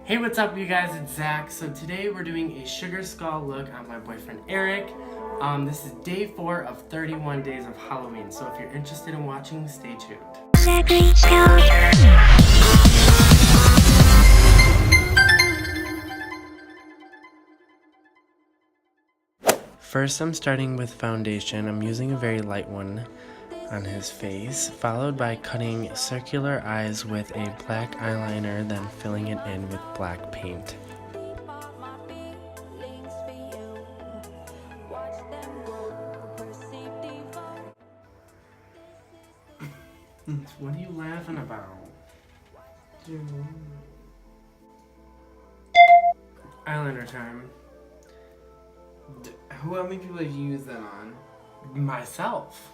Hey, what's up, you guys? It's Zach. So today we're doing a sugar skull look on my boyfriend Eric. This is day 4 of 31 days of Halloween. So if you're interested in watching, stay tuned. First, I'm starting with foundation. I'm using a very light one on his face, followed by cutting circular eyes with a black eyeliner, then filling it in with black paint. What are you laughing about? Eyeliner time. How many people have you used that on? Myself.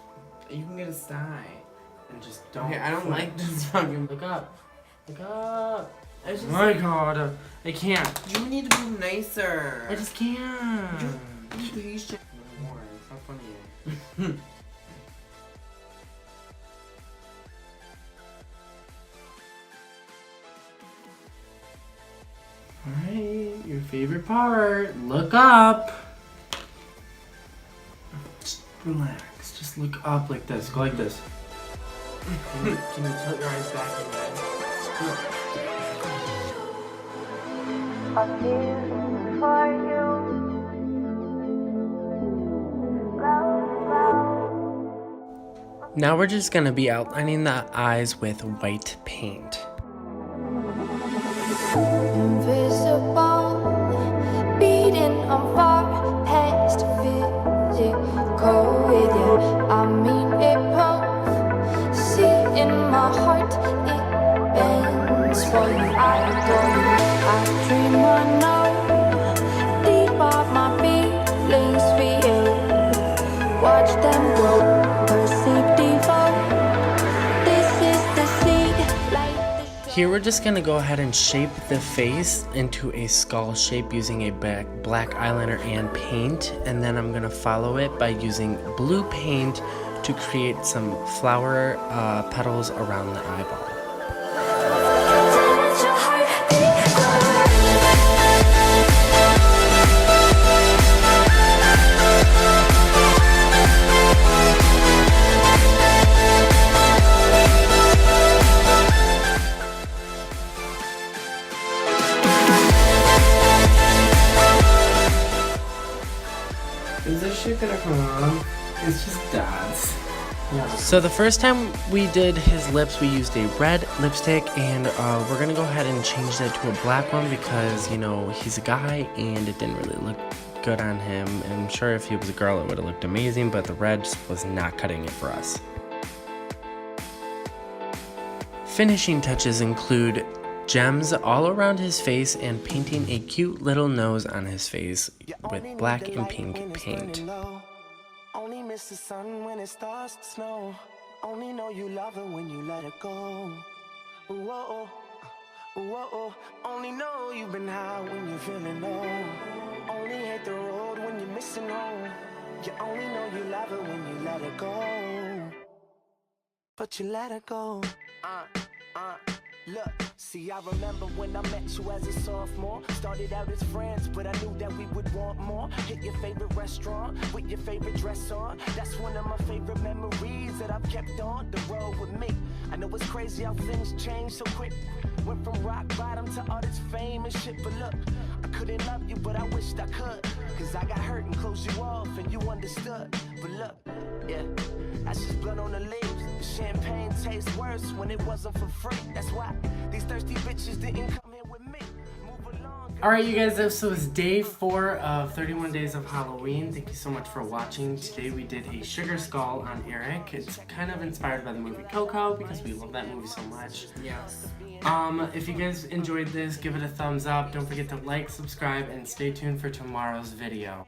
You can get a sty. And just don't. Okay, I don't like this fucking. Look up. Look up. It's just My God. I can't. You need to be nicer. I just can't. Be patient. No more. It's not funny. Alright, your favorite part. Look up. Just relax. Just look up like this. Go like this. Can you tilt your eyes back in bed? I'm here for you. Now we're just gonna be outlining the eyes with white paint. Invisible, beating on far past physical with you. I mean it both. See in my heart, it bends for you. I adore you. I dream I know deep of my feelings for you. Watch them grow, perceive devote. This is the seed, like the Here we're just gonna go ahead and shape the face into a skull shape using a black eyeliner and paint, and then I'm gonna follow it by using blue paint to create some flower petals around the eyeball. Is this shit gonna come on? It's just dots. Yeah. So the first time we did his lips, we used a red lipstick, and we're gonna go ahead and change that to a black one because, you know, he's a guy and it didn't really look good on him. And I'm sure if he was a girl it would have looked amazing, but the red just was not cutting it for us. Finishing touches include gems all around his face and painting a cute little nose on his face with black and pink paint. Only miss the sun when it starts to snow. Only know you love her when you let her go. Whoa, whoa. Only know you've been high when you're feeling low. Only hate the road when you're missing home. You only know you love her when you let her go. But you let her go. Look, see, I remember when I met you as a sophomore. Started out as friends, but I knew that we would want more. Hit your favorite restaurant with your favorite dress on. That's one of my favorite memories that I've kept on the road with me. I know it's crazy how things change so quick. Went from rock bottom to all this fame and shit, but look, I couldn't love you, but I wished I could. Cause I got hurt and closed you off and you understood. But look, yeah, that's just blood on the leaves. The champagne tastes worse when it wasn't for free. That's why these thirsty bitches didn't come here with me. Move along. Alright, you guys, this was day 4 of 31 days of Halloween. Thank you so much for watching. Today we did a sugar skull on Eric. It's kind of inspired by the movie Coco because we love that movie so much. Yes. If you guys enjoyed this, give it a thumbs up. Don't forget to like, subscribe, and stay tuned for tomorrow's video.